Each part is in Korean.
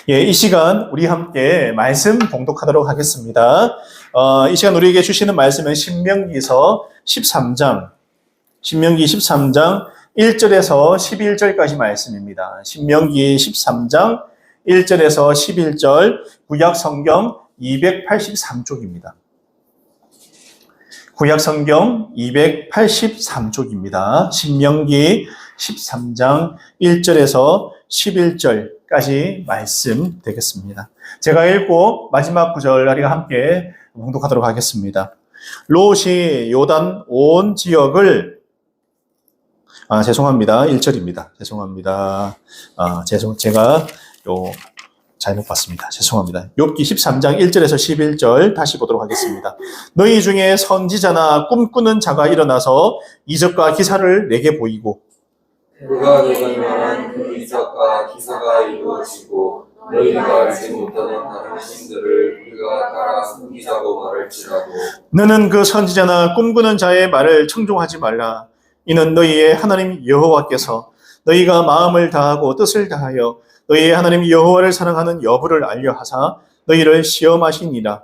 예, 이 시간 우리 함께 말씀 봉독하도록 하겠습니다. 이 시간 우리에게 주시는 말씀은 신명기서 13장, 신명기 13장 1절에서 11절까지 말씀입니다. 신명기 13장 1절에서 11절, 구약 성경 283쪽입니다. 구약 성경 283쪽입니다. 신명기 13장 1절에서 11절까지 말씀 되겠습니다. 제가 읽고 마지막 구절 우리가 함께 봉독하도록 하겠습니다. 롯이 요단 온 지역을 죄송합니다. 1절입니다. 죄송합니다. 제가 잘못 봤습니다. 죄송합니다. 욥기 13장 1절에서 11절 다시 보도록 하겠습니다. 너희 중에 선지자나 꿈꾸는 자가 일어나서 이적과 기사를 내게 보이고 그가 내가 말한 그 이적과 기사가 이루어지고 너희가 알지 못하는 다른 신들을 그가 따라 섬기자고 말할지라도 너는 그 선지자나 꿈꾸는 자의 말을 청종하지 말라. 이는 너희의 하나님 여호와께서 너희가 마음을 다하고 뜻을 다하여 너희의 하나님 여호와를 사랑하는 여부를 알려 하사 너희를 시험하시니라.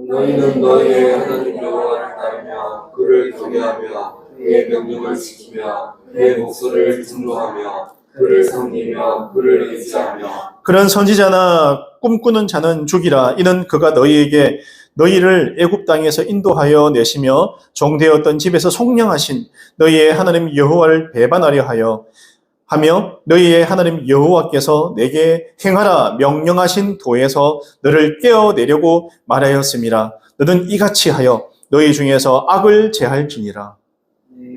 너희는 너희의 하나님 여호와를 따르며 그를 경외하며 그의 명령을 지키며 그의 목소리를 순종하며 그를 섬기며 그를 의지하며 그런 선지자나 꿈꾸는 자는 죽이라. 이는 그가 너희를 애굽 땅에서 인도하여 내시며 종되었던 집에서 속량하신 너희의 하나님 여호와를 배반하려 하며 너희의 하나님 여호와께서 내게 행하라 명령하신 도에서 너를 깨어내려고 말하였음이라. 너는 이같이 하여 너희 중에서 악을 제할지니라.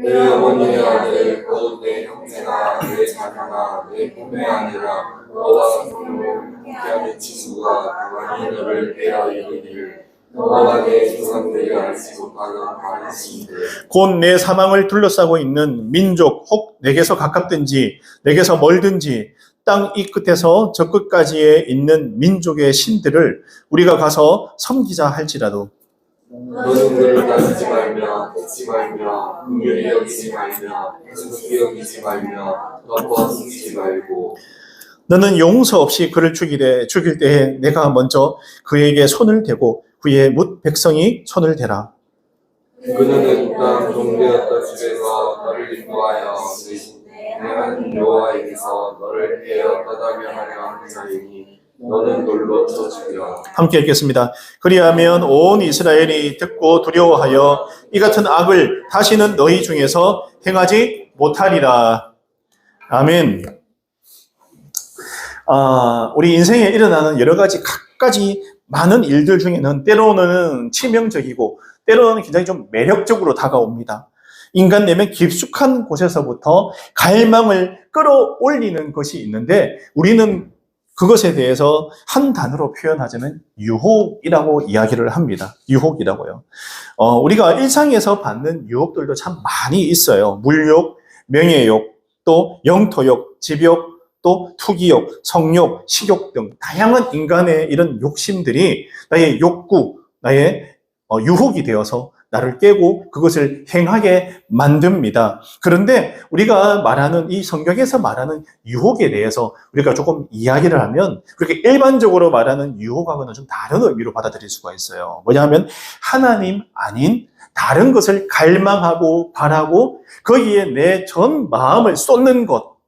내 어머니의 아들 곧 내 형제나 내 자녀나 내 부모의 아니라 너와 성령을 함께하는 친구가 가만히 너를 베어 이르기를 너와 내 조상들이 알지 못하는 다른 신들 곧 내 사망을 둘러싸고 있는 민족 혹 내게서 가깝든지 내게서 멀든지 땅 이 끝에서 저 끝까지에 있는 민족의 신들을 우리가 가서 섬기자 할지라도 너는 그를 따지지 말며 듣지 말며 긍휼히 여기지 말며 우습게 여기지 말며 덮어 숨기지 말고 너는 용서 없이 그를 죽일 때에 내가 먼저 그에게 손을 대고 그의 뭇 백성이 손을 대라. 그는 땅 종되었던 집에서 너를 인도하여 내 하나님 여호와에게서 너를 깨어 떠나게 하려 하는 자이니 너는 돌로 쳐 죽이라. 함께 읽겠습니다. 그리하면 온 이스라엘이 듣고 두려워하여 이 같은 악을 다시는 너희 중에서 행하지 못하리라. 아멘. 우리 인생에 일어나는 여러 가지 각가지 많은 일들 중에는 때로는 치명적이고 때로는 굉장히 좀 매력적으로 다가옵니다. 인간 내면 깊숙한 곳에서부터 갈망을 끌어올리는 것이 있는데 우리는 그것에 대해서 한 단어로 표현하자면 유혹이라고 이야기를 합니다. 유혹이라고요. 우리가 일상에서 받는 유혹들도 참 많이 있어요. 물욕, 명예욕, 또 영토욕, 집욕, 또 투기욕, 성욕, 식욕 등 다양한 인간의 이런 욕심들이 나의 욕구, 나의 유혹이 되어서 나를 깨고 그것을 행하게 만듭니다. 그런데 우리가 말하는 이 성경에서 말하는 유혹에 대해서 우리가 조금 이야기를 하면 그렇게 일반적으로 말하는 유혹하고는 좀 다른 의미로 받아들일 수가 있어요. 뭐냐면 하나님 아닌 다른 것을 갈망하고 바라고 거기에 내 전 마음을 쏟는 것,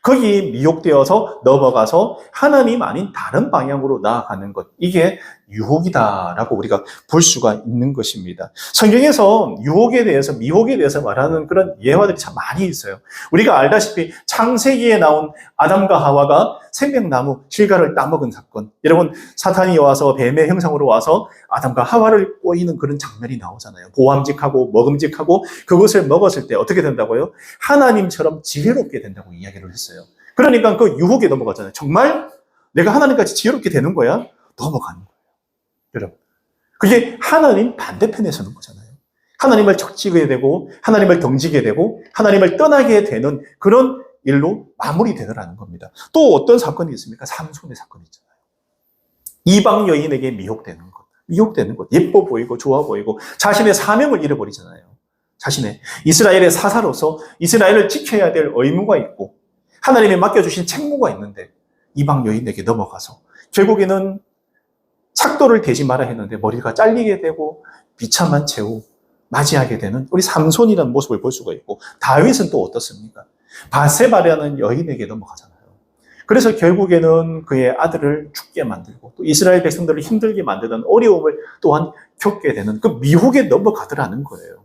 거기에 미혹되어서 넘어가서 하나님 아닌 다른 방향으로 나아가는 것, 이게 유혹이다라고 우리가 볼 수가 있는 것입니다. 성경에서 유혹에 대해서, 미혹에 대해서 말하는 그런 예화들이 참 많이 있어요. 우리가 알다시피 창세기에 나온 아담과 하와가 생명나무 실과를 따먹은 사건, 여러분 사탄이 와서 뱀의 형상으로 와서 아담과 하와를 꼬이는 그런 장면이 나오잖아요. 보암직하고 먹음직하고 그것을 먹었을 때 어떻게 된다고요? 하나님처럼 지혜롭게 된다고 이야기를 했어요. 그러니까 그 유혹에 넘어가잖아요. 정말 내가 하나님같이 지혜롭게 되는 거야? 넘어가는 거예요. 여러분, 그게 하나님 반대편에 서는 거잖아요. 하나님을 적지게 되고 하나님을 덩지게 되고 하나님을 떠나게 되는 그런 일로 마무리되더라는 겁니다. 또 어떤 사건이 있습니까? 삼손의 사건이 있잖아요. 이방 여인에게 미혹되는 것. 예뻐 보이고 좋아 보이고 자신의 사명을 잃어버리잖아요. 자신의 이스라엘의 사사로서 이스라엘을 지켜야 될 의무가 있고 하나님이 맡겨주신 책무가 있는데 이방 여인에게 넘어가서 결국에는 삭도를 대지 마라 했는데 머리가 잘리게 되고 비참한 채우 맞이하게 되는 우리 삼손이라는 모습을 볼 수가 있고, 다윗은 또 어떻습니까? 바세바라는 여인에게 넘어가잖아요. 그래서 결국에는 그의 아들을 죽게 만들고 또 이스라엘 백성들을 힘들게 만드는 어려움을 또한 겪게 되는 그 미혹에 넘어가더라는 거예요.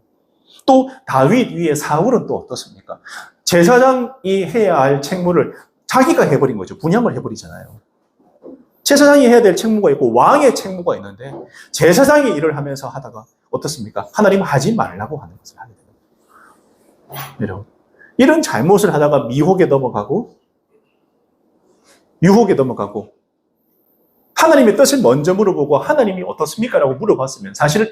또 다윗 위에 사울은 또 어떻습니까? 제사장이 해야 할 책무를 자기가 해버린 거죠. 분양을 해버리잖아요. 제사장이 해야 될 책무가 있고 왕의 책무가 있는데 제사장이 일을 하면서 하다가 어떻습니까? 하나님 하지 말라고 하는 것을 하게 됩니다. 여러분, 이런 잘못을 하다가 미혹에 넘어가고 유혹에 넘어가고 하나님의 뜻을 먼저 물어보고 하나님이 어떻습니까? 라고 물어봤으면 사실은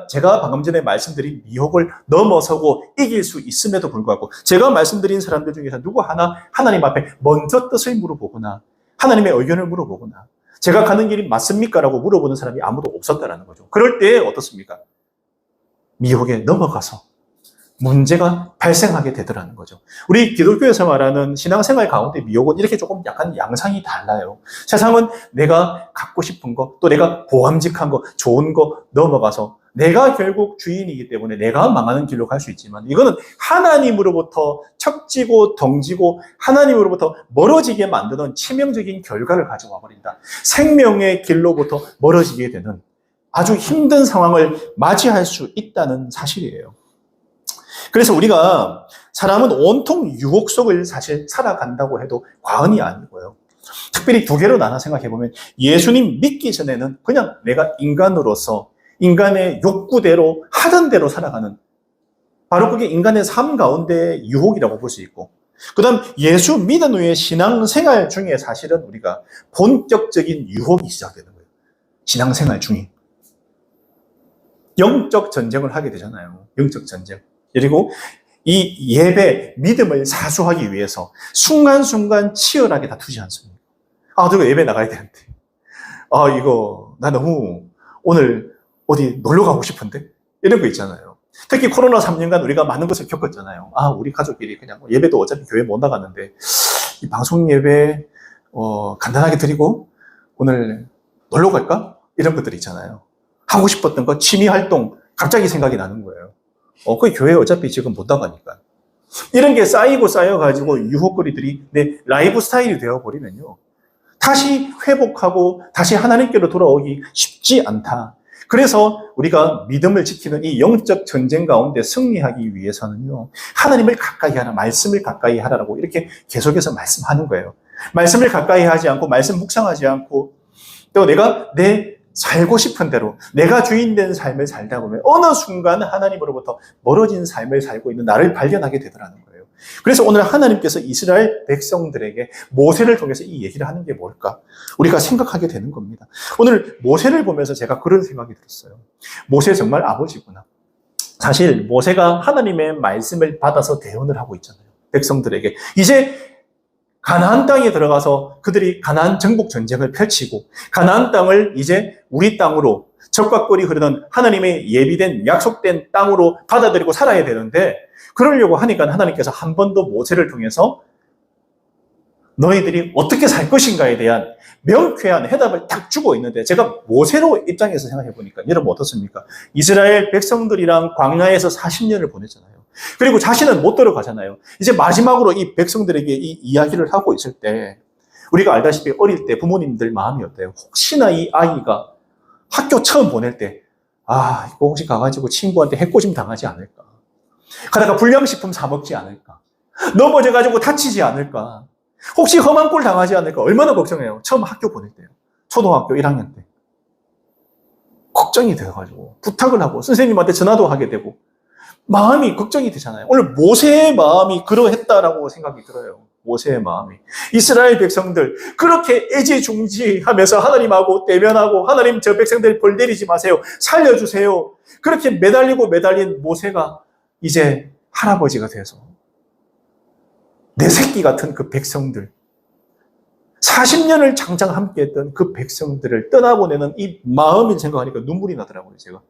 제가 방금 전에 말씀드린 미혹을 넘어서고 이길 수 있음에도 불구하고 제가 말씀드린 사람들 중에서 누구 하나 하나님 앞에 먼저 뜻을 물어보거나 하나님의 의견을 물어보거나 제가 가는 길이 맞습니까? 라고 물어보는 사람이 아무도 없었다라는 거죠. 그럴 때 어떻습니까? 미혹에 넘어가서 문제가 발생하게 되더라는 거죠. 우리 기독교에서 말하는 신앙생활 가운데 미혹은 이렇게 조금 약간 양상이 달라요. 세상은 내가 갖고 싶은 거, 또 내가 보람직한 거, 좋은 거 넘어가서 내가 결국 주인이기 때문에 내가 망하는 길로 갈 수 있지만 이거는 하나님으로부터 척지고 덩지고 하나님으로부터 멀어지게 만드는 치명적인 결과를 가져와 버린다. 생명의 길로부터 멀어지게 되는 아주 힘든 상황을 맞이할 수 있다는 사실이에요. 그래서 우리가 사람은 온통 유혹 속을 사실 살아간다고 해도 과언이 아니고요. 특별히 두 개로 나눠 생각해보면 예수님 믿기 전에는 그냥 내가 인간으로서 인간의 욕구대로 하던 대로 살아가는 바로 그게 인간의 삶 가운데 유혹이라고 볼 수 있고, 그 다음 예수 믿은 후에 신앙생활 중에 사실은 우리가 본격적인 유혹이 시작되는 거예요. 신앙생활 중에 영적 전쟁을 하게 되잖아요. 영적 전쟁. 그리고 이 예배, 믿음을 사수하기 위해서 순간순간 치열하게 다투지 않습니까? 내가 예배 나가야 되는데. 나 너무 오늘 어디 놀러 가고 싶은데? 이런 거 있잖아요. 특히 코로나 3년간 우리가 많은 것을 겪었잖아요. 우리 가족끼리 그냥 예배도 어차피 교회 못 나갔는데, 이 방송 예배, 간단하게 드리고, 오늘 놀러 갈까? 이런 것들 있잖아요. 하고 싶었던 거, 취미 활동, 갑자기 생각이 나는 거예요. 그 교회 어차피 지금 못 나가니까. 이런 게 쌓여가지고 유혹거리들이 내 라이프 스타일이 되어버리면요. 다시 회복하고 다시 하나님께로 돌아오기 쉽지 않다. 그래서 우리가 믿음을 지키는 이 영적 전쟁 가운데 승리하기 위해서는요. 하나님을 가까이 하라, 말씀을 가까이 하라라고 이렇게 계속해서 말씀하는 거예요. 말씀을 가까이 하지 않고 말씀 묵상하지 않고 또 내가 살고 싶은 대로 내가 주인된 삶을 살다 보면 어느 순간 하나님으로부터 멀어진 삶을 살고 있는 나를 발견하게 되더라는 거예요. 그래서 오늘 하나님께서 이스라엘 백성들에게 모세를 통해서 이 얘기를 하는 게 뭘까? 우리가 생각하게 되는 겁니다. 오늘 모세를 보면서 제가 그런 생각이 들었어요. 모세 정말 아버지구나. 사실 모세가 하나님의 말씀을 받아서 대언을 하고 있잖아요. 백성들에게. 이제 가나안 땅에 들어가서 그들이 가나안 정복 전쟁을 펼치고 가나안 땅을 이제 우리 땅으로 적과 꿀이 흐르는 하나님의 예비된 약속된 땅으로 받아들이고 살아야 되는데 그러려고 하니까 하나님께서 한 번 더 모세를 통해서 너희들이 어떻게 살 것인가에 대한 명쾌한 해답을 딱 주고 있는데 제가 모세로 입장에서 생각해 보니까 여러분 어떻습니까? 이스라엘 백성들이랑 광야에서 40년을 보냈잖아요. 그리고 자신은 못 들어가잖아요. 이제 마지막으로 이 백성들에게 이 이야기를 하고 있을 때 우리가 알다시피 어릴 때 부모님들 마음이 어때요? 혹시나 이 아이가 학교 처음 보낼 때 이거 혹시 가가지고 친구한테 해코심 당하지 않을까? 가다가 불량식품 사 먹지 않을까? 넘어져가지고 다치지 않을까? 혹시 험한 꼴 당하지 않을까? 얼마나 걱정해요. 처음 학교 보낼 때요. 초등학교 1학년 때. 걱정이 돼가지고 부탁을 하고 선생님한테 전화도 하게 되고 마음이 걱정이 되잖아요. 오늘 모세의 마음이 그러했다라고 생각이 들어요. 모세의 마음이. 이스라엘 백성들 그렇게 애지중지하면서 하나님하고 대면하고 하나님 저 백성들 벌 내리지 마세요. 살려주세요. 그렇게 매달린 모세가 이제 할아버지가 돼서 내 새끼 같은 그 백성들 40년을 장장 함께했던 그 백성들을 떠나보내는 이 마음을 생각하니까 눈물이 나더라고요. 제가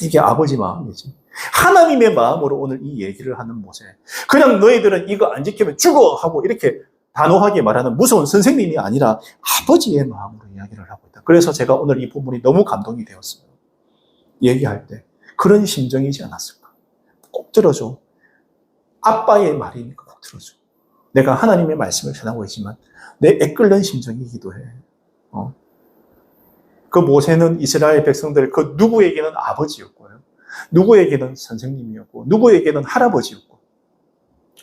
이게 아버지 마음이지. 하나님의 마음으로 오늘 이 얘기를 하는 모세. 그냥 너희들은 이거 안 지키면 죽어! 하고 이렇게 단호하게 말하는 무서운 선생님이 아니라 아버지의 마음으로 이야기를 하고 있다. 그래서 제가 오늘 이 부분이 너무 감동이 되었어요. 얘기할 때 그런 심정이지 않았을까? 꼭 들어줘. 아빠의 말이니까 꼭 들어줘. 내가 하나님의 말씀을 전하고 있지만 내 애끓는 심정이기도 해. 그 모세는 이스라엘 백성들 그 누구에게는 아버지였고요. 누구에게는 선생님이었고 누구에게는 할아버지였고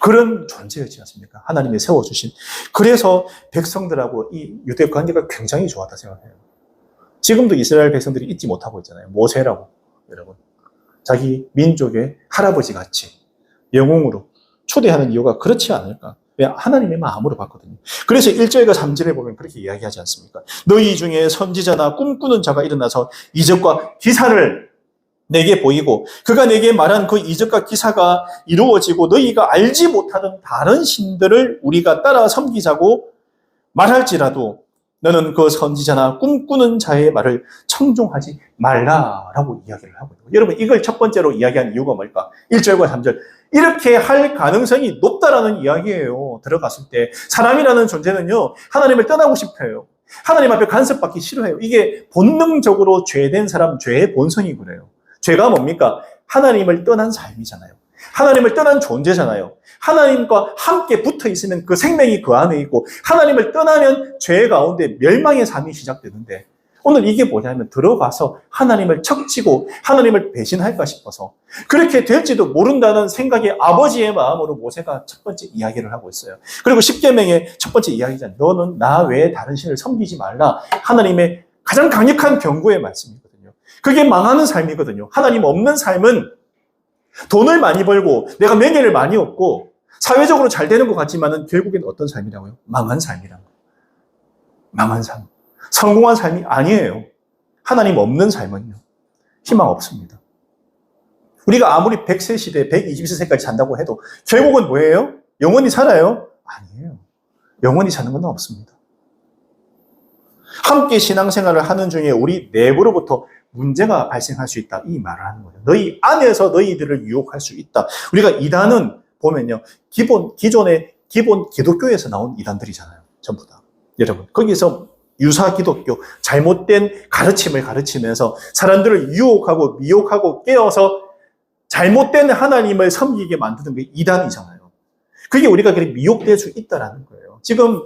그런 존재였지 않습니까? 하나님이 세워주신. 그래서 백성들하고 이 유대 관계가 굉장히 좋았다 생각해요. 지금도 이스라엘 백성들이 잊지 못하고 있잖아요. 모세라고 여러분. 자기 민족의 할아버지 같이 영웅으로 초대하는 이유가 그렇지 않을까? 왜? 하나님의 마음으로 봤거든요. 그래서 1절과 3절에 보면 그렇게 이야기하지 않습니까? 너희 중에 선지자나 꿈꾸는 자가 일어나서 이적과 기사를 내게 보이고 그가 내게 말한 그 이적과 기사가 이루어지고 너희가 알지 못하는 다른 신들을 우리가 따라 섬기자고 말할지라도 너는 그 선지자나 꿈꾸는 자의 말을 청종하지 말라라고 이야기를 하고 있고 여러분 이걸 첫 번째로 이야기한 이유가 뭘까? 1절과 3절 이렇게 할 가능성이 높다라는 이야기예요. 들어갔을 때 사람이라는 존재는요 하나님을 떠나고 싶어요. 하나님 앞에 간섭받기 싫어해요. 이게 본능적으로 죄된 사람 죄의 본성이 그래요. 죄가 뭡니까? 하나님을 떠난 삶이잖아요. 하나님을 떠난 존재잖아요. 하나님과 함께 붙어 있으면 그 생명이 그 안에 있고 하나님을 떠나면 죄 가운데 멸망의 삶이 시작되는데 오늘 이게 뭐냐면 들어가서 하나님을 척지고 하나님을 배신할까 싶어서 그렇게 될지도 모른다는 생각에 아버지의 마음으로 모세가 첫 번째 이야기를 하고 있어요. 그리고 십계명의 첫 번째 이야기잖아요. 너는 나 외에 다른 신을 섬기지 말라. 하나님의 가장 강력한 경고의 말씀이거든요. 그게 망하는 삶이거든요. 하나님 없는 삶은 돈을 많이 벌고 내가 명예를 많이 얻고 사회적으로 잘 되는 것 같지만은 결국엔 어떤 삶이라고요? 망한 삶이라고. 망한 삶. 성공한 삶이 아니에요. 하나님 없는 삶은요. 희망 없습니다. 우리가 아무리 100세 시대, 120세까지 산다고 해도 결국은 뭐예요? 영원히 살아요? 아니에요. 영원히 사는 건 없습니다. 함께 신앙생활을 하는 중에 우리 내부로부터 문제가 발생할 수 있다. 이 말을 하는 거예요. 너희 안에서 너희들을 유혹할 수 있다. 우리가 이단은 보면요. 기존의 기본 기독교에서 나온 이단들이잖아요. 전부 다. 여러분, 거기서 유사 기독교, 잘못된 가르침을 가르치면서 사람들을 유혹하고 미혹하고 깨어서 잘못된 하나님을 섬기게 만드는 게 이단이잖아요. 그게 우리가 그렇게 미혹될 수 있다라는 거예요. 지금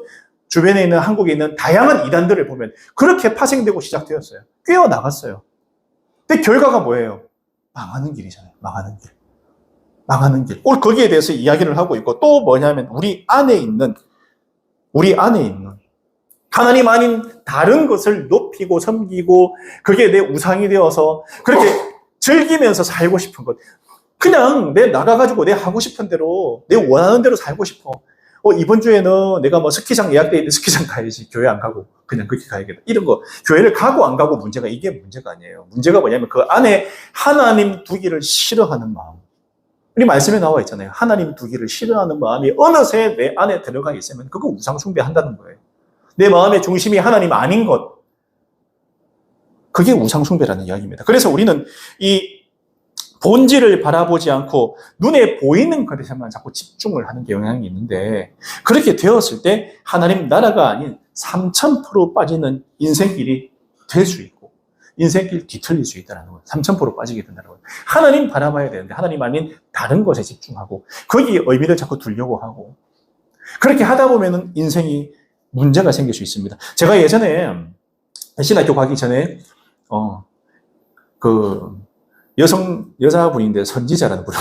주변에 있는 한국에 있는 다양한 이단들을 보면 그렇게 파생되고 시작되었어요. 꿰어나갔어요. 근데 결과가 뭐예요? 망하는 길이잖아요. 망하는 길. 망하는 길. 오늘 거기에 대해서 이야기를 하고 있고 또 뭐냐면 우리 안에 있는 하나님 아닌 다른 것을 높이고 섬기고 그게 내 우상이 되어서 그렇게 즐기면서 살고 싶은 것. 그냥 내 나가가지고 내 하고 싶은 대로 내 원하는 대로 살고 싶어. 이번 주에는 내가 뭐 스키장 예약돼 있는데 스키장 가야지. 교회 안 가고 그냥 그렇게 가야겠다. 이런 거. 교회를 가고 안 가고 이게 문제가 아니에요. 문제가 뭐냐면 그 안에 하나님 두기를 싫어하는 마음. 우리 말씀에 나와 있잖아요. 하나님 두기를 싫어하는 마음이 어느새 내 안에 들어가 있으면 그거 우상 숭배한다는 거예요. 내 마음의 중심이 하나님 아닌 것. 그게 우상 숭배라는 이야기입니다. 그래서 우리는 이 본질을 바라보지 않고 눈에 보이는 것에만 자꾸 집중을 하는 경향이 있는데 그렇게 되었을 때 하나님 나라가 아닌 3000% 빠지는 인생길이 될 수 있고 인생길 뒤틀릴 수 있다는 거예요. 3000% 빠지게 된다는 거예요. 하나님 바라봐야 되는데 하나님 아닌 다른 것에 집중하고 거기에 의미를 자꾸 두려고 하고 그렇게 하다 보면은 인생이 문제가 생길 수 있습니다. 제가 예전에 신학교 가기 전에 여자분인데 선지자라는 분이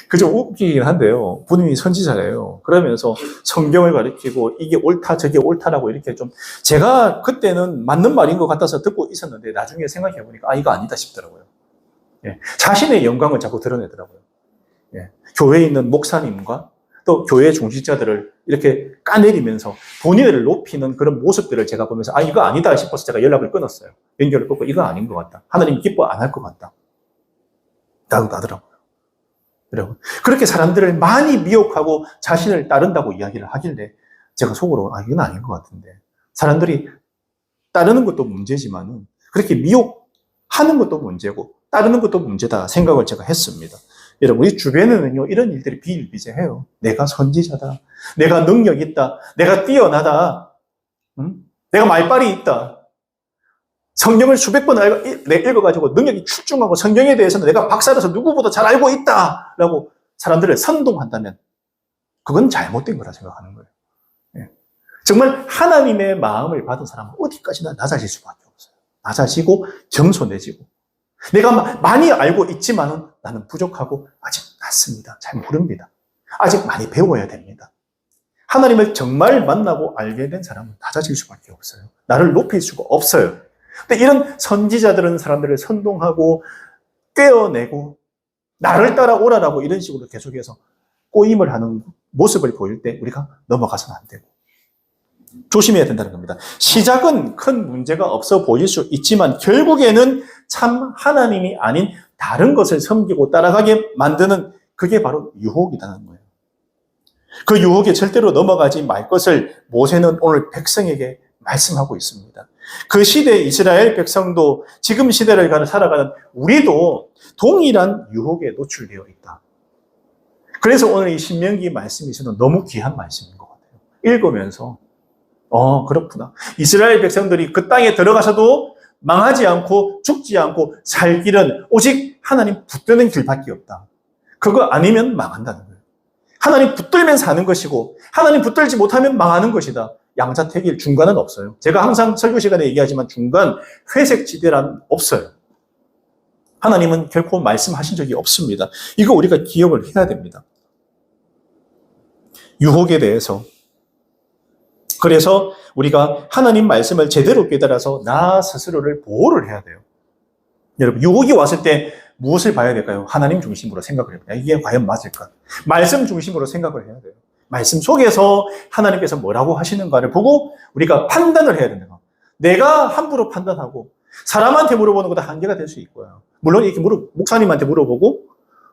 그 좀 웃기긴 한데요. 분이 선지자래요. 그러면서 성경을 가르치고 이게 옳다 저게 옳다라고 이렇게 좀 제가 그때는 맞는 말인 것 같아서 듣고 있었는데 나중에 생각해 보니까 이거 아니다 싶더라고요. 예, 자신의 영광을 자꾸 드러내더라고요. 예, 교회에 있는 목사님과 또 교회 중직자들을 이렇게 까내리면서 본인을 높이는 그런 모습들을 제가 보면서 이거 아니다 싶어서 제가 연락을 끊었어요. 연결을 끊고 이거 아닌 것 같다. 하나님 기뻐 안 할 것 같다. 나더라고요. 여러분, 그렇게 사람들을 많이 미혹하고 자신을 따른다고 이야기를 하길래 제가 속으로 이건 아닌 것 같은데 사람들이 따르는 것도 문제지만은 그렇게 미혹하는 것도 문제고 따르는 것도 문제다 생각을 제가 했습니다. 여러분, 우리 주변에는요, 이런 일들이 비일비재해요. 내가 선지자다. 내가 능력 있다. 내가 뛰어나다. 내가 말빨이 있다. 성경을 수백 번 읽어가지고 능력이 출중하고 성경에 대해서는 내가 박사라서 누구보다 잘 알고 있다. 라고 사람들을 선동한다면 그건 잘못된 거라 생각하는 거예요. 예. 정말 하나님의 마음을 받은 사람은 어디까지나 낮아질 수밖에 없어요. 낮아지고 겸손해지고. 내가 많이 알고 있지만은 나는 부족하고 아직 낮습니다. 잘 모릅니다. 아직 많이 배워야 됩니다. 하나님을 정말 만나고 알게 된 사람은 낮아질 수밖에 없어요. 나를 높일 수가 없어요. 근데 이런 선지자들은 사람들을 선동하고 꿰어내고 나를 따라오라라고 이런 식으로 계속해서 꼬임을 하는 모습을 보일 때 우리가 넘어가서는 안 되고 조심해야 된다는 겁니다. 시작은 큰 문제가 없어 보일 수 있지만 결국에는 참 하나님이 아닌 다른 것을 섬기고 따라가게 만드는 그게 바로 유혹이라는 거예요. 그 유혹에 절대로 넘어가지 말 것을 모세는 오늘 백성에게 말씀하고 있습니다. 그 시대 이스라엘 백성도 지금 시대를 살아가는 우리도 동일한 유혹에 노출되어 있다. 그래서 오늘 이 신명기 말씀이 저는 너무 귀한 말씀인 것 같아요. 읽으면서 그렇구나. 이스라엘 백성들이 그 땅에 들어가서도 망하지 않고 죽지 않고 살 길은 오직 하나님 붙드는 길밖에 없다. 그거 아니면 망한다는 거예요. 하나님 붙들면 사는 것이고 하나님 붙들지 못하면 망하는 것이다. 양자택일, 중간은 없어요. 제가 항상 설교 시간에 얘기하지만 중간 회색 지대란 없어요. 하나님은 결코 말씀하신 적이 없습니다. 이거 우리가 기억을 해야 됩니다. 유혹에 대해서. 그래서 우리가 하나님 말씀을 제대로 깨달아서 나 스스로를 보호를 해야 돼요. 여러분, 유혹이 왔을 때 무엇을 봐야 될까요? 하나님 중심으로 생각을 해야 돼요. 이게 과연 맞을까? 말씀 중심으로 생각을 해야 돼요. 말씀 속에서 하나님께서 뭐라고 하시는가를 보고 우리가 판단을 해야 된다. 내가 함부로 판단하고 사람한테 물어보는 것도 한계가 될 수 있고요. 물론 이렇게 목사님한테 물어보고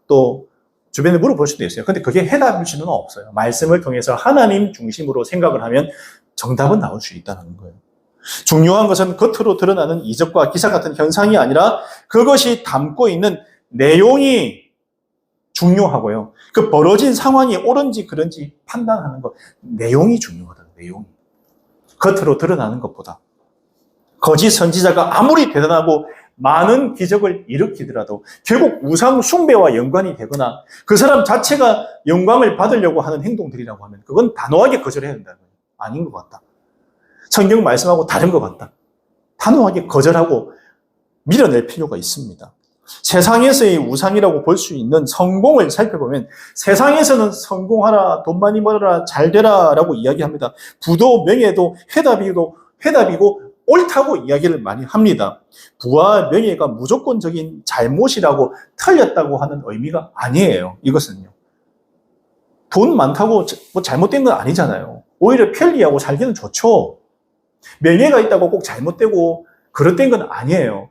또 주변에 물어볼 수도 있어요. 근데 그게 해답일 수는 없어요. 말씀을 통해서 하나님 중심으로 생각을 하면 정답은 나올 수 있다는 거예요. 중요한 것은 겉으로 드러나는 이적과 기사 같은 현상이 아니라 그것이 담고 있는 내용이 중요하고요. 그 벌어진 상황이 옳은지 그른지 판단하는 것, 내용이 중요하다. 내용이. 겉으로 드러나는 것보다. 거짓 선지자가 아무리 대단하고 많은 기적을 일으키더라도 결국 우상 숭배와 연관이 되거나 그 사람 자체가 영광을 받으려고 하는 행동들이라고 하면 그건 단호하게 거절해야 된다는 거예요. 아닌 것 같다. 성경 말씀하고 다른 것 같다. 단호하게 거절하고 밀어낼 필요가 있습니다. 세상에서의 우상이라고 볼 수 있는 성공을 살펴보면 세상에서는 성공하라, 돈 많이 벌어라, 잘 되라 라고 이야기합니다. 부도 명예도 회답이고 옳다고 이야기를 많이 합니다. 부와 명예가 무조건적인 잘못이라고 틀렸다고 하는 의미가 아니에요. 이것은요. 돈 많다고 뭐 잘못된 건 아니잖아요. 오히려 편리하고 살기는 좋죠. 명예가 있다고 꼭 잘못되고 그릇된 건 아니에요.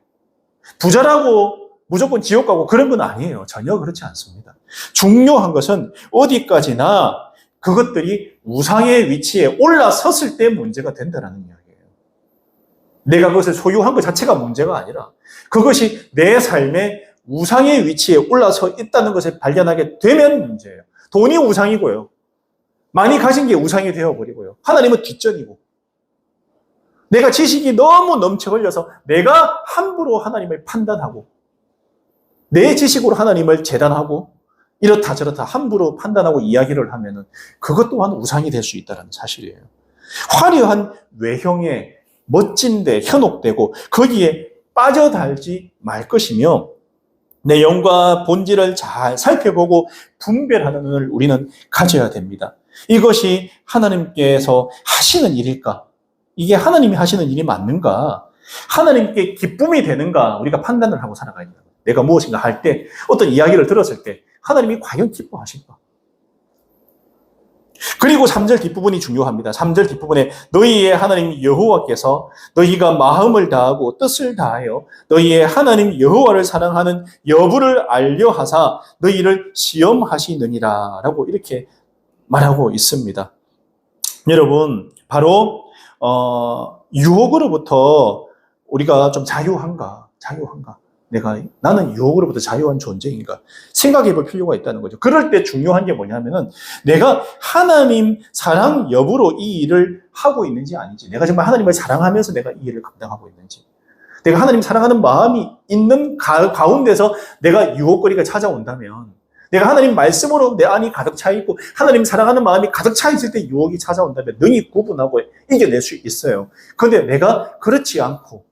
부자라고 무조건 지옥 가고 그런 건 아니에요. 전혀 그렇지 않습니다. 중요한 것은 어디까지나 그것들이 우상의 위치에 올라섰을 때 문제가 된다는 이야기예요. 내가 그것을 소유한 것 자체가 문제가 아니라 그것이 내 삶의 우상의 위치에 올라서 있다는 것을 발견하게 되면 문제예요. 돈이 우상이고요. 많이 가진 게 우상이 되어버리고요. 하나님은 뒷전이고. 내가 지식이 너무 넘쳐 흘려서 내가 함부로 하나님을 판단하고 내 지식으로 하나님을 재단하고 이렇다 저렇다 함부로 판단하고 이야기를 하면은 그것 또한 우상이 될 수 있다는 사실이에요. 화려한 외형에 멋진데 현혹되고 거기에 빠져들지 말 것이며 내용과 본질을 잘 살펴보고 분별하는 눈을 우리는 가져야 됩니다. 이것이 하나님께서 하시는 일일까? 이게 하나님이 하시는 일이 맞는가? 하나님께 기쁨이 되는가? 우리가 판단을 하고 살아가야 된다. 내가 무엇인가 할 때, 어떤 이야기를 들었을 때 하나님이 과연 기뻐하실까? 그리고 3절 뒷부분이 중요합니다. 3절 뒷부분에 너희의 하나님 여호와께서 너희가 마음을 다하고 뜻을 다하여 너희의 하나님 여호와를 사랑하는 여부를 알려 하사 너희를 시험하시느니라 라고 이렇게 말하고 있습니다. 여러분, 바로 유혹으로부터 우리가 좀 자유한가? 나는 유혹으로부터 자유한 존재인가 생각해 볼 필요가 있다는 거죠. 그럴 때 중요한 게 뭐냐면은 내가 하나님 사랑 여부로 이 일을 하고 있는지 아닌지, 내가 정말 하나님을 사랑하면서 내가 이 일을 감당하고 있는지, 내가 하나님 사랑하는 마음이 있는 가운데서 내가 유혹거리가 찾아온다면, 내가 하나님 말씀으로 내 안이 가득 차 있고 하나님 사랑하는 마음이 가득 차 있을 때 유혹이 찾아온다면 능히 구분하고 이겨낼 수 있어요. 그런데 내가 그렇지 않고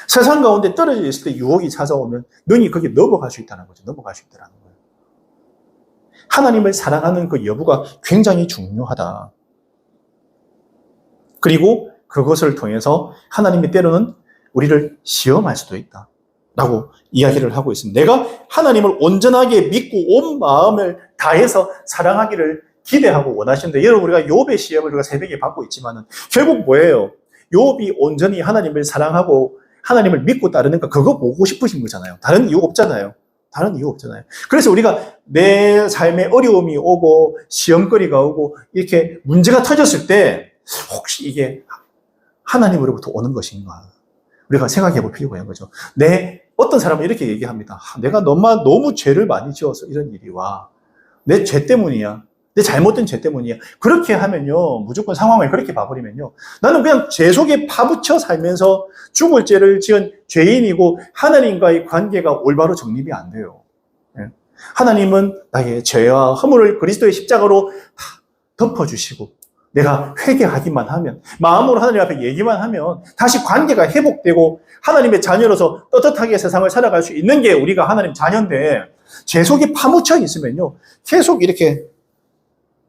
세상 가운데 떨어져 있을 때 유혹이 찾아오면 능히 거기에 넘어갈 수 있다는 거죠. 넘어갈 수 있다는 거예요. 하나님을 사랑하는 그 여부가 굉장히 중요하다. 그리고 그것을 통해서 하나님이 때로는 우리를 시험할 수도 있다 라고 이야기를 하고 있습니다. 내가 하나님을 온전하게 믿고 온 마음을 다해서 사랑하기를 기대하고 원하시는데, 여러분 우리가 욥의 시험을 우리가 새벽에 받고 있지만은 결국 뭐예요? 욥이 온전히 하나님을 사랑하고 하나님을 믿고 따르는가, 그거 보고 싶으신 거잖아요. 다른 이유 없잖아요. 다른 이유 없잖아요. 그래서 우리가 내 삶에 어려움이 오고 시험거리가 오고 이렇게 문제가 터졌을 때 혹시 이게 하나님으로부터 오는 것인가 우리가 생각해 볼 필요가 있는 거죠. 어떤 사람은 이렇게 얘기합니다. 내가 너무 죄를 많이 지어서 이런 일이 와. 내 죄 때문이야. 내 잘못된 죄 때문이야. 그렇게 하면요, 무조건 상황을 그렇게 봐버리면요, 나는 그냥 죄 속에 파묻혀 살면서 죽을 죄를 지은 죄인이고 하나님과의 관계가 올바로 정립이 안 돼요. 하나님은 나의 죄와 허물을 그리스도의 십자가로 다 덮어주시고 내가 회개하기만 하면, 마음으로 하나님 앞에 얘기만 하면 다시 관계가 회복되고 하나님의 자녀로서 떳떳하게 세상을 살아갈 수 있는 게 우리가 하나님 자녀인데, 죄 속에 파묻혀 있으면요 계속 이렇게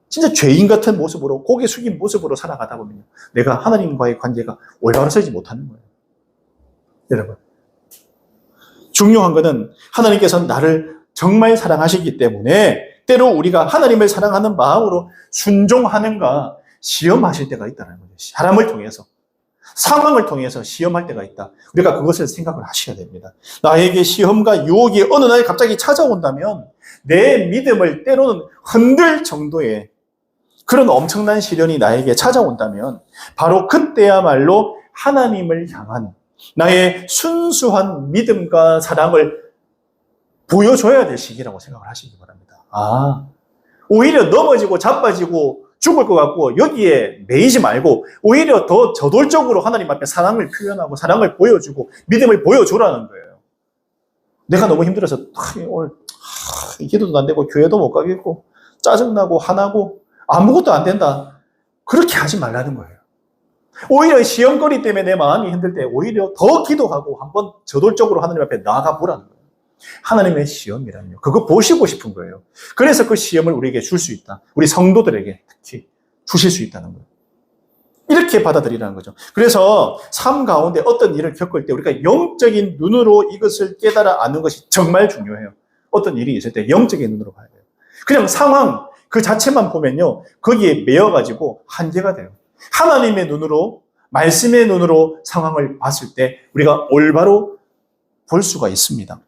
진짜 죄인 같은 모습으로, 고개 숙인 모습으로 살아가다 보면 내가 하나님과의 관계가 올바로 서지 못하는 거예요. 여러분, 중요한 것은 하나님께서는 나를 정말 사랑하시기 때문에 때로 우리가 하나님을 사랑하는 마음으로 순종하는가 시험하실 때가 있다는 거죠. 사람을 통해서, 상황을 통해서 시험할 때가 있다. 우리가 그것을 생각을 하셔야 됩니다. 나에게 시험과 유혹이 어느 날 갑자기 찾아온다면 내 믿음을 때로는 흔들 정도의 그런 엄청난 시련이 나에게 찾아온다면 바로 그때야말로 하나님을 향한 나의 순수한 믿음과 사랑을 보여줘야 될 시기라고 생각을 하시기 바랍니다. 오히려 넘어지고 자빠지고 죽을 것 같고 여기에 매이지 말고 오히려 더 저돌적으로 하나님 앞에 사랑을 표현하고 사랑을 보여주고 믿음을 보여주라는 거예요. 내가 너무 힘들어서 오늘 기도도 안 되고 교회도 못 가겠고 짜증나고 화나고 아무것도 안 된다, 그렇게 하지 말라는 거예요. 오히려 시험거리 때문에 내 마음이 힘들 때 오히려 더 기도하고 한번 저돌적으로 하나님 앞에 나아가 보라는 거예요. 하나님의 시험이라뇨, 그거 보시고 싶은 거예요. 그래서 그 시험을 우리에게 줄 수 있다. 우리 성도들에게 특히 주실 수 있다는 거예요. 이렇게 받아들이라는 거죠. 그래서 삶 가운데 어떤 일을 겪을 때 우리가 영적인 눈으로 이것을 깨달아 아는 것이 정말 중요해요. 어떤 일이 있을 때 영적인 눈으로 봐야 돼요. 그냥 상황 그 자체만 보면요, 거기에 매여가지고 한계가 돼요. 하나님의 눈으로, 말씀의 눈으로 상황을 봤을 때 우리가 올바로 볼 수가 있습니다.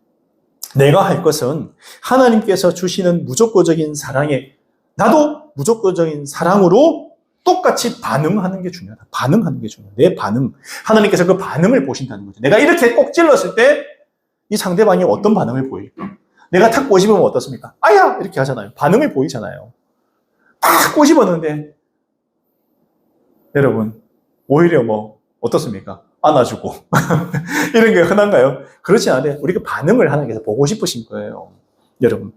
내가 할 것은 하나님께서 주시는 무조건적인 사랑에 나도 무조건적인 사랑으로 똑같이 반응하는 게 중요하다. 반응하는 게 중요하다. 내 반응. 하나님께서 그 반응을 보신다는 거죠. 내가 이렇게 꼭 찔렀을 때 이 상대방이 어떤 반응을 보일까? 내가 탁 꼬집으면 어떻습니까? 아야! 이렇게 하잖아요. 반응을 보이잖아요. 탁 꼬집었는데 여러분 오히려 어떻습니까? 안아주고 이런 게 흔한가요? 그렇지 않아요. 우리가 반응을 하나님께서 보고 싶으신 거예요. 여러분,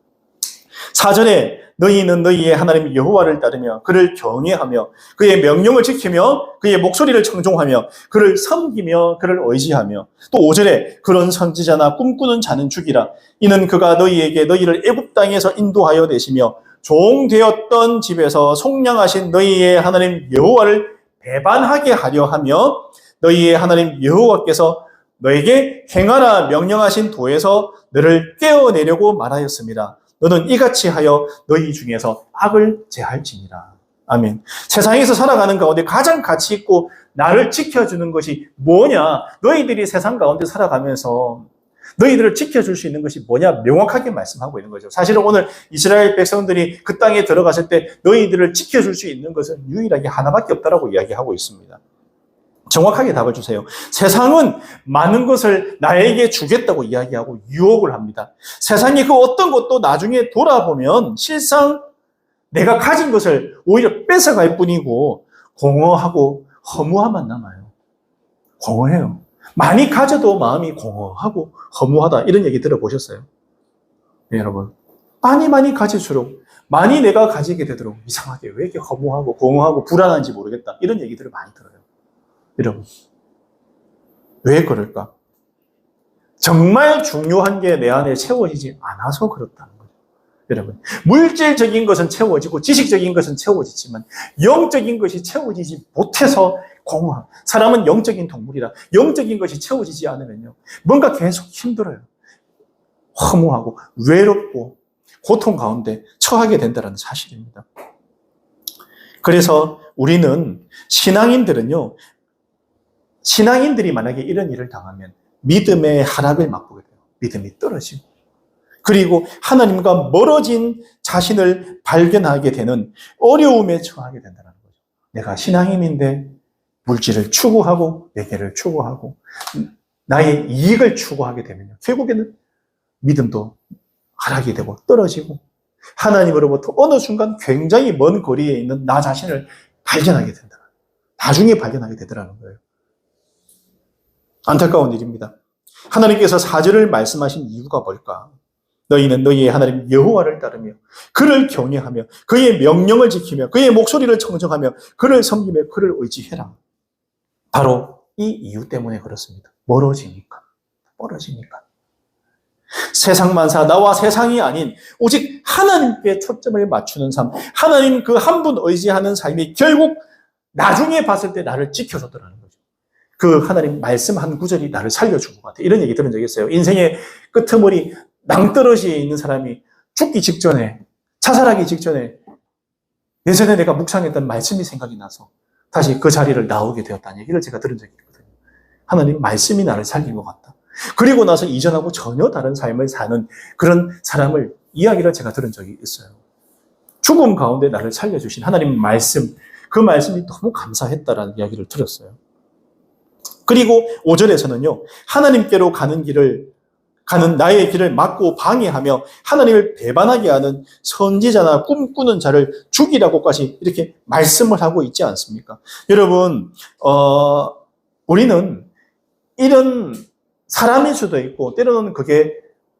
사전에 너희는 너희의 하나님 여호와를 따르며 그를 경외하며 그의 명령을 지키며 그의 목소리를 청종하며 그를 섬기며 그를 의지하며, 또 5절에 그런 선지자나 꿈꾸는 자는 죽이라. 이는 그가 너희에게 너희를 애굽 땅에서 인도하여 내시며 종되었던 집에서 속량하신 너희의 하나님 여호와를 배반하게 하려 하며 너희의 하나님 여호와께서 너에게 행하라 명령하신 도에서 너를 떼어내려고 말하였습니다. 너는 이같이 하여 너희 중에서 악을 제할지니라. 아멘. 세상에서 살아가는 가운데 가장 가치 있고 나를 지켜주는 것이 뭐냐? 너희들이 세상 가운데 살아가면서 너희들을 지켜줄 수 있는 것이 뭐냐? 명확하게 말씀하고 있는 거죠. 사실은 오늘 이스라엘 백성들이 그 땅에 들어갔을 때 너희들을 지켜줄 수 있는 것은 유일하게 하나밖에 없다라고 이야기하고 있습니다. 정확하게 답을 주세요. 세상은 많은 것을 나에게 주겠다고 이야기하고 유혹을 합니다. 세상의 그 어떤 것도 나중에 돌아보면 실상 내가 가진 것을 오히려 뺏어갈 뿐이고 공허하고 허무함만 남아요. 공허해요. 많이 가져도 마음이 공허하고 허무하다. 이런 얘기 들어보셨어요? 네, 여러분. 많이 가질수록 많이 내가 가지게 되도록 이상하게 왜 이렇게 허무하고 공허하고 불안한지 모르겠다. 이런 얘기들을 많이 들어요. 여러분. 왜 그럴까? 정말 중요한 게 내 안에 채워지지 않아서 그렇다는 거죠. 여러분. 물질적인 것은 채워지고 지식적인 것은 채워지지만 영적인 것이 채워지지 못해서 공허함. 사람은 영적인 동물이라 영적인 것이 채워지지 않으면요. 뭔가 계속 힘들어요. 허무하고 외롭고 고통 가운데 처하게 된다는 사실입니다. 그래서 우리는 신앙인들이 만약에 이런 일을 당하면 믿음의 하락을 맛보게 돼요. 믿음이 떨어지고 그리고 하나님과 멀어진 자신을 발견하게 되는 어려움에 처하게 된다는 거죠. 내가 신앙인인데 물질을 추구하고 외계를 추구하고 나의 이익을 추구하게 되면요. 결국에는 믿음도 하락이 되고 떨어지고 하나님으로부터 어느 순간 굉장히 먼 거리에 있는 나 자신을 발견하게 된다. 나중에 발견하게 되더라는 거예요. 안타까운 일입니다. 하나님께서 4절을 말씀하신 이유가 뭘까? 너희는 너희의 하나님 여호와를 따르며 그를 경외하며 그의 명령을 지키며 그의 목소리를 청정하며 그를 섬기며 그를 의지해라. 바로 이 이유 때문에 그렇습니다. 멀어지니까. 세상 만사, 나와 세상이 아닌 오직 하나님께 초점을 맞추는 삶, 하나님 그 한 분 의지하는 삶이 결국 나중에 봤을 때 나를 지켜줬더라는 거죠. 그 하나님 말씀 한 구절이 나를 살려준 것 같아요. 이런 얘기 들은 적이 있어요. 인생의 끄트머리 낭떠러지에 있는 사람이 죽기 직전에, 자살하기 직전에 예전에 내가 묵상했던 말씀이 생각이 나서 다시 그 자리를 나오게 되었다는 얘기를 제가 들은 적이 있거든요. 하나님 말씀이 나를 살린 것 같다. 그리고 나서 이전하고 전혀 다른 삶을 사는 그런 사람을 이야기를 제가 들은 적이 있어요. 죽음 가운데 나를 살려주신 하나님 말씀, 그 말씀이 너무 감사했다라는 이야기를 들었어요. 그리고 5절에서는요, 하나님께로 가는 나의 길을 막고 방해하며 하나님을 배반하게 하는 선지자나 꿈꾸는 자를 죽이라고까지 이렇게 말씀을 하고 있지 않습니까? 여러분, 우리는 이런 사람일 수도 있고, 때로는 그게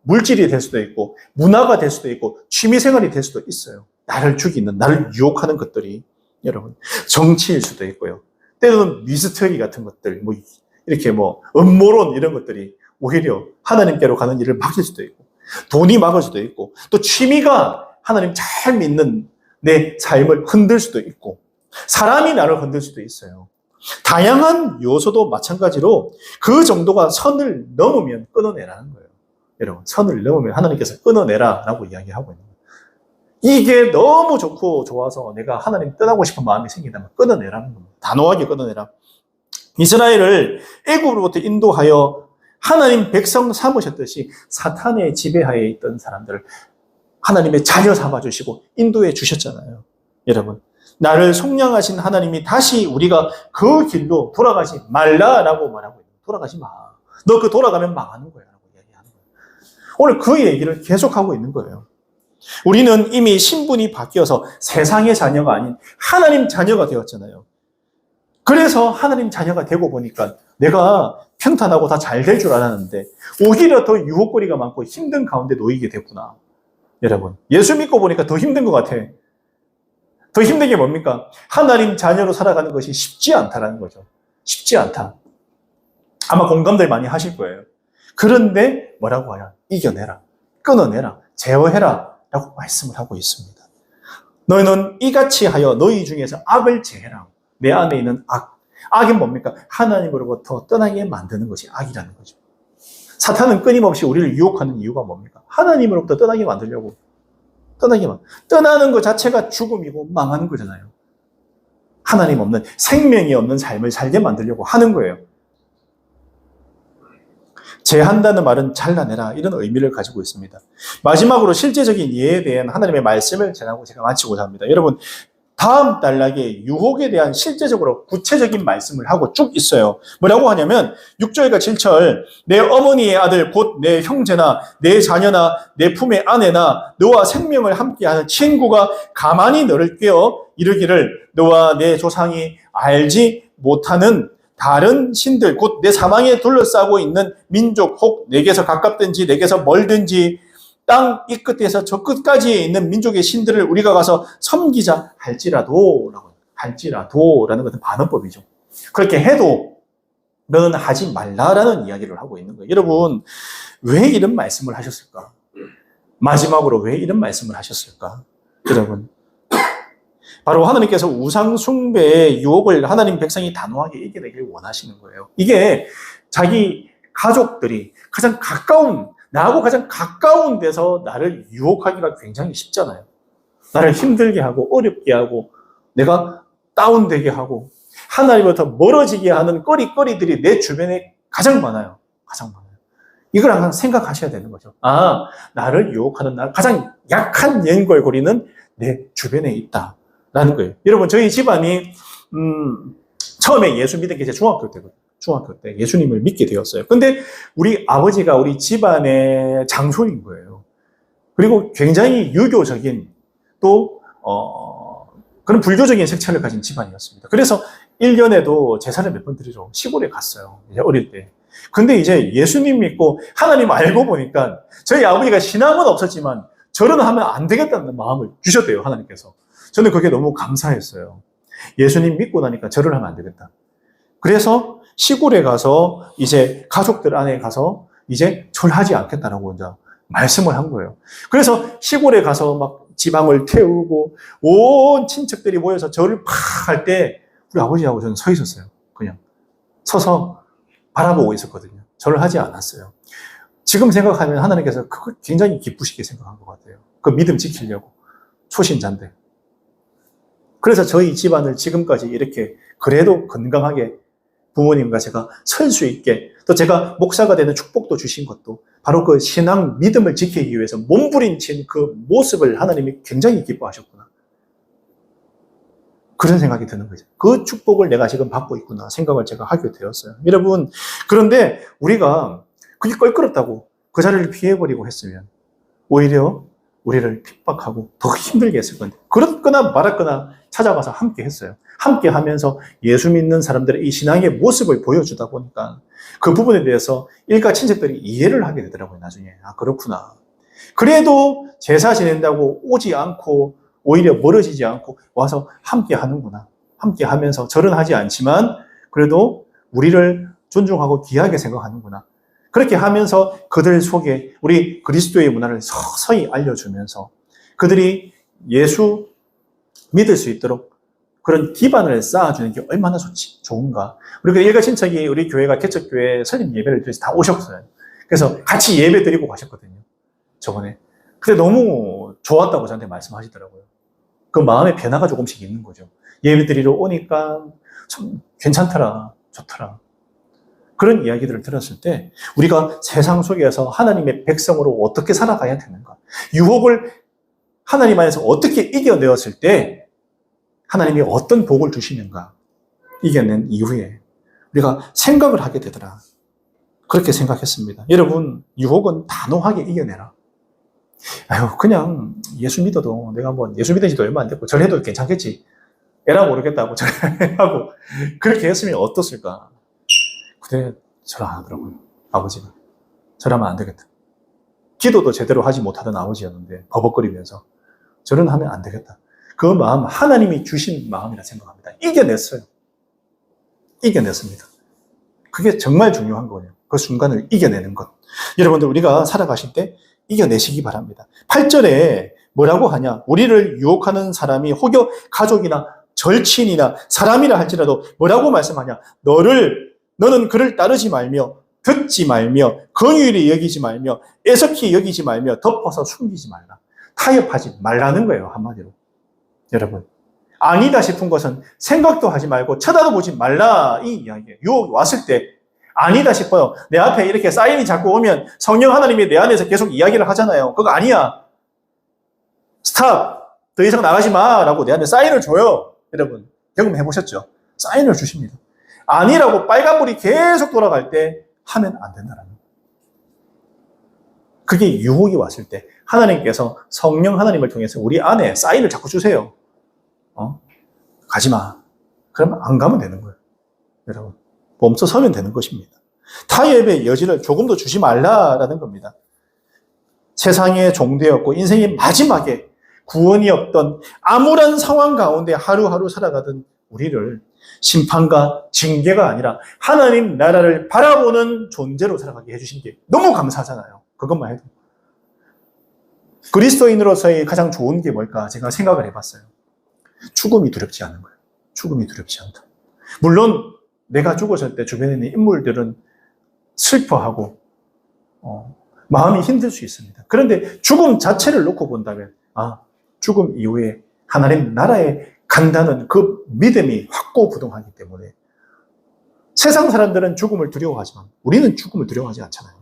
물질이 될 수도 있고, 문화가 될 수도 있고, 취미생활이 될 수도 있어요. 나를 죽이는, 나를 유혹하는 것들이, 여러분, 정치일 수도 있고요. 때로는 미스터리 같은 것들, 이렇게 음모론 이런 것들이 오히려 하나님께로 가는 일을 막을 수도 있고, 돈이 막을 수도 있고, 또 취미가 하나님 잘 믿는 내 삶을 흔들 수도 있고, 사람이 나를 흔들 수도 있어요. 다양한 요소도 마찬가지로 그 정도가 선을 넘으면 끊어내라는 거예요. 여러분, 선을 넘으면 하나님께서 끊어내라라고 이야기하고 있는 거예요. 이게 너무 좋고 좋아서 내가 하나님 떠나고 싶은 마음이 생긴다면 끊어내라는 겁니다. 단호하게 끊어내라. 이스라엘을 애굽으로부터 인도하여 하나님 백성 삼으셨듯이 사탄의 지배하에 있던 사람들을 하나님의 자녀 삼아주시고 인도해 주셨잖아요. 여러분, 나를 속량하신 하나님이 다시 우리가 그 길로 돌아가지 말라라고 말하고 있는 거예요. 돌아가지 마. 너 그 돌아가면 망하는 거야 라고 이야기하는 거예요. 오늘 그 얘기를 계속하고 있는 거예요. 우리는 이미 신분이 바뀌어서 세상의 자녀가 아닌 하나님 자녀가 되었잖아요. 그래서 하나님 자녀가 되고 보니까 내가 평탄하고 다 잘 될 줄 알았는데 오히려 더 유혹거리가 많고 힘든 가운데 놓이게 됐구나. 여러분, 예수 믿고 보니까 더 힘든 것 같아. 더 힘든 게 뭡니까? 하나님 자녀로 살아가는 것이 쉽지 않다라는 거죠. 쉽지 않다. 아마 공감들 많이 하실 거예요. 그런데 뭐라고 하냐? 이겨내라. 끊어내라. 제어해라. 라고 말씀을 하고 있습니다. 너희는 이같이 하여 너희 중에서 악을 제해라. 내 안에 있는 악. 악은 뭡니까? 하나님으로부터 떠나게 만드는 것이 악이라는 거죠. 사탄은 끊임없이 우리를 유혹하는 이유가 뭡니까? 하나님으로부터 떠나게 만들려고. 떠나는 것 자체가 죽음이고 망하는 거잖아요. 하나님 없는, 생명이 없는 삶을 살게 만들려고 하는 거예요. 제한다는 말은 잘라내라, 이런 의미를 가지고 있습니다. 마지막으로 실제적인 예에 대한 하나님의 말씀을 전하고 제가 마치고자 합니다. 여러분, 다음 단락에 유혹에 대한 실제적으로 구체적인 말씀을 하고 쭉 있어요. 뭐라고 하냐면 6절과 7절 내 어머니의 아들 곧 내 형제나 내 자녀나 내 품의 아내나 너와 생명을 함께하는 친구가 가만히 너를 꿰어 이르기를 너와 내 조상이 알지 못하는 다른 신들 곧 내 사망에 둘러싸고 있는 민족 혹 내게서 가깝든지 내게서 멀든지 땅 이 끝에서 저 끝까지에 있는 민족의 신들을 우리가 가서 섬기자 할지라도라는 것은 반어법이죠. 그렇게 해도 너는 하지 말라라는 이야기를 하고 있는 거예요. 여러분, 왜 이런 말씀을 하셨을까? 마지막으로 왜 이런 말씀을 하셨을까? 여러분, 바로 하나님께서 우상 숭배의 유혹을 하나님 백성이 단호하게 이겨내길 원하시는 거예요. 이게 자기 가족들이 나하고 가장 가까운 데서 나를 유혹하기가 굉장히 쉽잖아요. 나를 힘들게 하고 어렵게 하고 내가 다운되게 하고 하나님부터 멀어지게 하는 꺼리꺼리들이 내 주변에 가장 많아요. 가장 많아요. 이걸 항상 생각하셔야 되는 거죠. 아, 나를 유혹하는 가장 약한 연결고리는 내 주변에 있다라는 거예요. 여러분, 저희 집안이 처음에 예수 믿은 게 제 중학교 때거든요. 중학교 때 예수님을 믿게 되었어요. 근데 우리 아버지가 우리 집안의 장손인 거예요. 그리고 굉장히 유교적인 또 그런 불교적인 색채를 가진 집안이었습니다. 그래서 1년에도 제사를 몇 번 드리러 시골에 갔어요. 이제 어릴 때. 근데 이제 예수님 믿고 하나님 알고 보니까 저희 아버지가 신앙은 없었지만 절은 하면 안 되겠다는 마음을 주셨대요, 하나님께서. 저는 그게 너무 감사했어요. 예수님 믿고 나니까 절을 하면 안 되겠다. 그래서 시골에 가서 이제 가족들 안에 가서 이제 절하지 않겠다라고 이제 말씀을 한 거예요. 그래서 시골에 가서 막 지방을 태우고 온 친척들이 모여서 절을 팍 할 때 우리 아버지하고 저는 서 있었어요. 그냥 서서 바라보고 있었거든요. 절을 하지 않았어요. 지금 생각하면 하나님께서 그걸 굉장히 기쁘시게 생각한 것 같아요. 그 믿음 지키려고. 초신자인데. 그래서 저희 집안을 지금까지 이렇게 그래도 건강하게 부모님과 제가 설 수 있게 또 제가 목사가 되는 축복도 주신 것도 바로 그 신앙 믿음을 지키기 위해서 몸부림친 그 모습을 하나님이 굉장히 기뻐하셨구나. 그런 생각이 드는 거죠. 그 축복을 내가 지금 받고 있구나 생각을 제가 하게 되었어요. 여러분, 그런데 우리가 그게 껄끄럽다고 그 자리를 피해버리고 했으면 오히려 우리를 핍박하고 더 힘들게 했을 건데 그렇거나 말았거나 찾아가서 함께 했어요. 함께 하면서 예수 믿는 사람들의 이 신앙의 모습을 보여주다 보니까 그 부분에 대해서 일가 친척들이 이해를 하게 되더라고요. 나중에. 아, 그렇구나. 그래도 제사 지낸다고 오지 않고 오히려 멀어지지 않고 와서 함께 하는구나. 함께 하면서 절은 하지 않지만 그래도 우리를 존중하고 귀하게 생각하는구나. 그렇게 하면서 그들 속에 우리 그리스도의 문화를 서서히 알려주면서 그들이 예수 믿을 수 있도록 그런 기반을 쌓아주는 게 얼마나 좋은가. 우리 그 일가 친척이 우리 교회가 개척교회 설립 예배를 드려서 다 오셨어요. 그래서 같이 예배 드리고 가셨거든요. 저번에. 근데 너무 좋았다고 저한테 말씀하시더라고요. 그 마음의 변화가 조금씩 있는 거죠. 예배 드리러 오니까 참 괜찮더라. 좋더라. 그런 이야기들을 들었을 때 우리가 세상 속에서 하나님의 백성으로 어떻게 살아가야 되는가. 유혹을 하나님 안에서 어떻게 이겨내었을 때 하나님이 어떤 복을 주시는가 이겨낸 이후에 우리가 생각을 하게 되더라. 그렇게 생각했습니다. 여러분, 유혹은 단호하게 이겨내라. 아유, 그냥 예수 믿어도 내가 예수 믿은 지도 얼마 안 됐고 절해도 괜찮겠지. 에라 모르겠다고 절하고 그렇게 했으면 어떻을까. 근데 절 안 하더라고요. 아버지가. 절하면 안 되겠다. 기도도 제대로 하지 못하던 아버지였는데 버벅거리면서 절은 하면 안 되겠다. 그 마음 하나님이 주신 마음이라 생각합니다. 이겨냈어요. 이겨냈습니다. 그게 정말 중요한 거예요. 그 순간을 이겨내는 것. 여러분들 우리가 살아가실 때 이겨내시기 바랍니다. 8절에 뭐라고 하냐. 우리를 유혹하는 사람이 혹여 가족이나 절친이나 사람이라 할지라도 뭐라고 말씀하냐. 너는 그를 따르지 말며 듣지 말며 긍휼히 여기지 말며 애석히 여기지 말며 덮어서 숨기지 말라. 타협하지 말라는 거예요. 한마디로. 여러분, 아니다 싶은 것은 생각도 하지 말고 쳐다도 보지 말라 이 이야기예요. 유혹이 왔을 때 아니다 싶어요. 내 앞에 이렇게 사인이 자꾸 오면 성령 하나님이 내 안에서 계속 이야기를 하잖아요. 그거 아니야. 스탑. 더 이상 나가지 마라고 내한테 사인을 줘요. 여러분 경험해 보셨죠? 사인을 주십니다. 아니라고 빨간불이 계속 돌아갈 때 하면 안 된다는 거예요. 그게 유혹이 왔을 때 하나님께서 성령 하나님을 통해서 우리 안에 사인을 자꾸 주세요. 가지 마. 그러면 안 가면 되는 거예요. 여러분 멈춰서면 되는 것입니다. 타협의 여지를 조금 더 주지 말라라는 겁니다. 세상의 종되었고 인생의 마지막에 구원이 없던 암울한 상황 가운데 하루하루 살아가던 우리를 심판과 징계가 아니라 하나님 나라를 바라보는 존재로 살아가게 해주신 게 너무 감사하잖아요. 그것만 해도. 그리스도인으로서의 가장 좋은 게 뭘까? 제가 생각을 해봤어요. 죽음이 두렵지 않은 거예요. 죽음이 두렵지 않다. 물론 내가 죽었을 때 주변에 있는 인물들은 슬퍼하고 마음이 힘들 수 있습니다. 그런데 죽음 자체를 놓고 본다면 죽음 이후에 하나님 나라에 간다는 그 믿음이 확고부동하기 때문에 세상 사람들은 죽음을 두려워하지만 우리는 죽음을 두려워하지 않잖아요.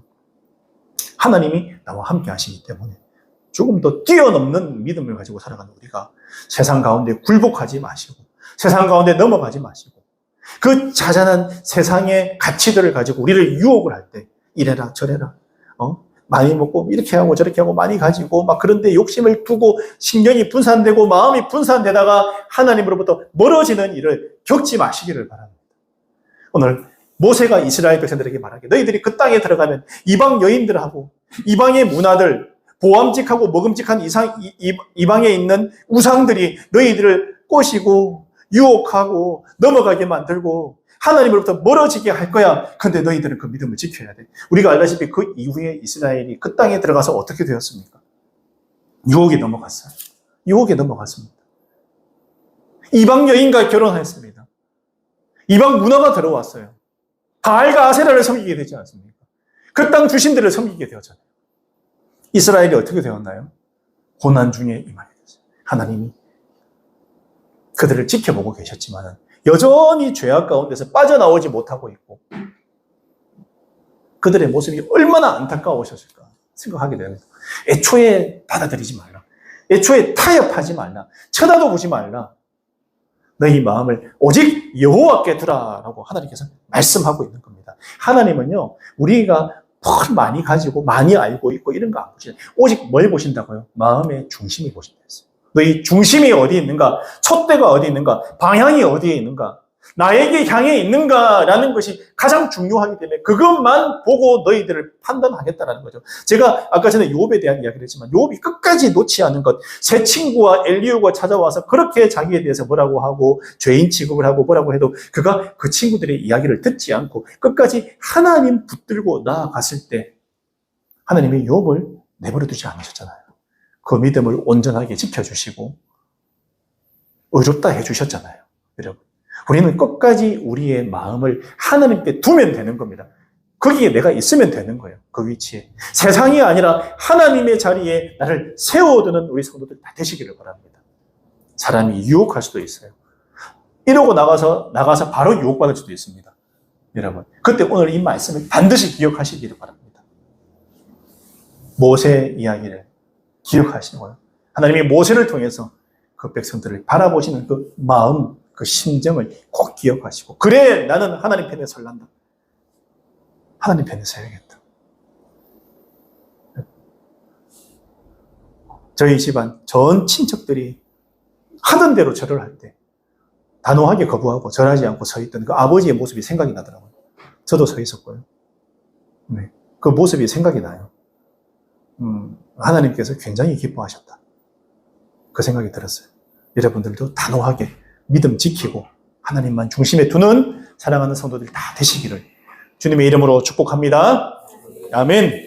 하나님이 나와 함께 하시기 때문에 죽음도 뛰어넘는 믿음을 가지고 살아가는 우리가 세상 가운데 굴복하지 마시고 세상 가운데 넘어가지 마시고 그 자잘한 세상의 가치들을 가지고 우리를 유혹을 할 때 이래라 저래라 많이 먹고 이렇게 하고 저렇게 하고 많이 가지고 막 그런데 욕심을 두고 신경이 분산되고 마음이 분산되다가 하나님으로부터 멀어지는 일을 겪지 마시기를 바랍니다. 오늘 모세가 이스라엘 백성들에게 말하게 너희들이 그 땅에 들어가면 이방 여인들하고 이방의 문화들 보암직하고 먹음직한 이방에 있는 우상들이 너희들을 꼬시고 유혹하고 넘어가게 만들고 하나님으로부터 멀어지게 할 거야. 근데 너희들은 그 믿음을 지켜야 돼. 우리가 알다시피 그 이후에 이스라엘이 그 땅에 들어가서 어떻게 되었습니까? 유혹에 넘어갔어요. 유혹에 넘어갔습니다. 이방 여인과 결혼했습니다. 이방 문화가 들어왔어요. 바알과 아세라를 섬기게 되지 않습니까? 그 땅 주신들을 섬기게 되었잖아요. 이스라엘이 어떻게 되었나요? 고난 중에 임하게 됐어요. 하나님이 그들을 지켜보고 계셨지만 여전히 죄악 가운데서 빠져나오지 못하고 있고 그들의 모습이 얼마나 안타까우셨을까 생각하게 됩니다. 애초에 받아들이지 말라. 애초에 타협하지 말라. 쳐다도 보지 말라. 너희 마음을 오직 여호와께 두라라고 하나님께서 말씀하고 있는 겁니다. 하나님은요, 우리가 뭘 많이 가지고 많이 알고 있고 이런 거 안 보시죠. 오직 뭘 보신다고요? 마음의 중심이 보신다 했어요. 너희 중심이 어디 있는가? 촛대가 어디 있는가? 방향이 어디에 있는가? 나에게 향해 있는가라는 것이 가장 중요하기 때문에 그것만 보고 너희들을 판단하겠다라는 거죠. 제가 아까 전에 욥에 대한 이야기를 했지만 욥이 끝까지 놓지 않은 것, 새 친구와 엘리후가 찾아와서 그렇게 자기에 대해서 뭐라고 하고 죄인 취급을 하고 뭐라고 해도 그가 그 친구들의 이야기를 듣지 않고 끝까지 하나님 붙들고 나아갔을 때 하나님이 욥을 내버려 두지 않으셨잖아요. 그 믿음을 온전하게 지켜주시고 의롭다 해주셨잖아요. 여러분, 우리는 끝까지 우리의 마음을 하나님께 두면 되는 겁니다. 거기에 내가 있으면 되는 거예요. 그 위치에. 세상이 아니라 하나님의 자리에 나를 세워두는 우리 성도들 다 되시기를 바랍니다. 사람이 유혹할 수도 있어요. 이러고 나가서 바로 유혹받을 수도 있습니다. 여러분, 그때 오늘 이 말씀을 반드시 기억하시기를 바랍니다. 모세 이야기를 기억하시고요. 하나님이 모세를 통해서 그 백성들을 바라보시는 그 마음, 그 심정을 꼭 기억하시고 그래 나는 하나님 편에 설란다. 하나님 편에 서야겠다. 저희 집안 전 친척들이 하던 대로 절을 할 때 단호하게 거부하고 절하지 않고 서 있던 그 아버지의 모습이 생각이 나더라고요. 저도 서 있었고요. 네, 그 모습이 생각이 나요. 하나님께서 굉장히 기뻐하셨다. 그 생각이 들었어요. 여러분들도 단호하게 믿음 지키고 하나님만 중심에 두는 사랑하는 성도들 다 되시기를 주님의 이름으로 축복합니다. 아멘.